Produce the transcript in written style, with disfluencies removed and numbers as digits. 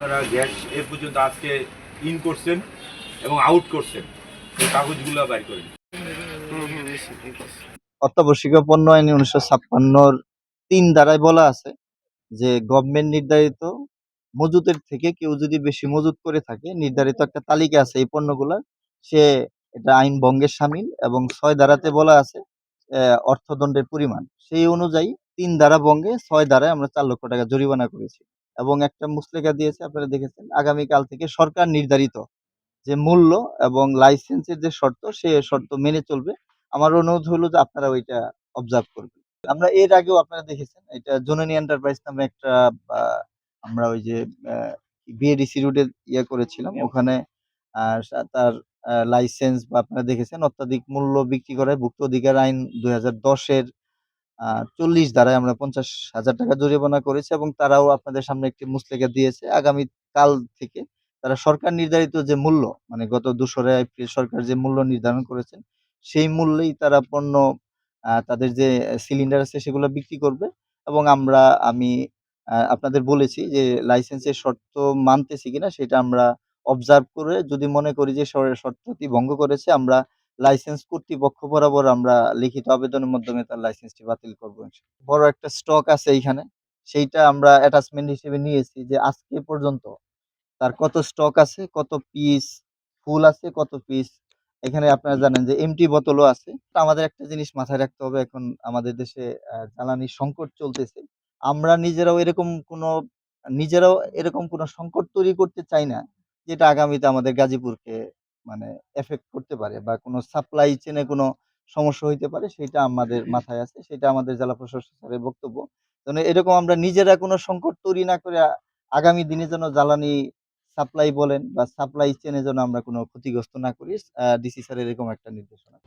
আপনারা গ্যাস এ পর্যন্ত আজকে ইন করছেন এবং আউট করছেন, এই কাগজগুলো বাইর করেন। অত্যাবশ্যকীয় পণ্য আইন ১৯৫৬-র ৩ ধারায় বলা আছে যে গভর্নমেন্ট নির্ধারিত মজুদের থেকে কেউ যদি বেশি মজুত করে থাকে, নির্ধারিত একটা তালিকা আছে এই পণ্যগুলার, সে এটা আইন ভঙ্গের শামিল। এবং ৬ ধারাতে বলা আছে অর্থদণ্ডের পরিমাণ। সেই অনুযায়ী ৩ ধারা ভঙ্গে ৬ ধারায় আমরা ৪ লক্ষ টাকা জরিমানা করেছি। এবং একটা মুচলেখা দিয়েছে, আপনারা দেখেছেন, আগামীকাল থেকে সরকার নির্ধারিত যে মূল্য এবং লাইসেন্সের যে শর্ত, সে শর্ত মেনে চলবে। আমার অনুরোধ হলো যে আপনারা ওইটা অবজার্ভ করবেন। আমরা এর আগেও আপনারা দেখেছেন, এটা জননী এন্টারপ্রাইজ নামে একটা আমরা ওই যে বিএডিসি রোডে করেছিলাম। ওখানে তার লাইসেন্স বা আপনারা দেখেছেন অত্যাধিক মূল্য বিক্রি করায় ভুক্ত অধিকার আইন ২০১০-এর ৪০ ধারায় আমরা ৫০,০০০ টাকা জরিমানা করেছি এবং তারাও আপনাদের সামনে একটি মুচলেখা দিয়েছে। আগামী কাল থেকে তারা সরকার নির্ধারিত যে মূল্য, মানে গত ২রা এপ্রিল সরকার যে মূল্য নির্ধারণ করেছেন, সেই মূল্যেই তারা পণ্য তাদের যে সিলিন্ডার আছে সেগুলো বিক্রি করবে। এবং আমি আপনাদের বলেছি যে লাইসেন্সের শর্ত মানতেছি কিনা সেটা আমরা অবজার্ভ করে যদি মনে করি যে শর্তটি ভঙ্গ করেছে, আমরা লাইসেন্স কর্তৃপক্ষ বরাবর আমরা লিখিত আবেদনের মাধ্যমে তার লাইসেন্সটি বাতিল করব ইনশাআল্লাহ। বড় একটা স্টক আছে এইখানে, সেইটা আমরা অ্যাটাচমেন্ট হিসেবে নিয়েছি যে আজকে পর্যন্ত তার কত স্টক আছে, কত পিস ফুল আছে, কত পিস এখানে আপনারা জানেন যে এমটি বোতলও আছে। তো আমাদের একটা জিনিস মাথায় রাখতে হবে, এখন আমাদের দেশে জ্বালানি সংকট চলতেছে। আমরা নিজেরাও এরকম কোনো সংকট তৈরি করতে চাই না, যেটা আগামীতে আমাদের গাজীপুরকে মানে এফেক্ট করতে পারে বা কোনো সাপ্লাই চেইনে কোনো সমস্যা হইতে পারে। সেটা আমাদের মাথায় আছে। সেটা আমাদের জেলা প্রশাসক স্যারের বক্তব্য। যেন এরকম আমরা নিজেরা কোনো সংকট তৈরি না করে আগামী দিনে যেন জ্বালানি সাপ্লাই বলেন বা সাপ্লাই চেইনে যেন আমরা কোনো ক্ষতিগ্রস্ত না করি। ডিসি স্যারের এরকম একটা নির্দেশনা।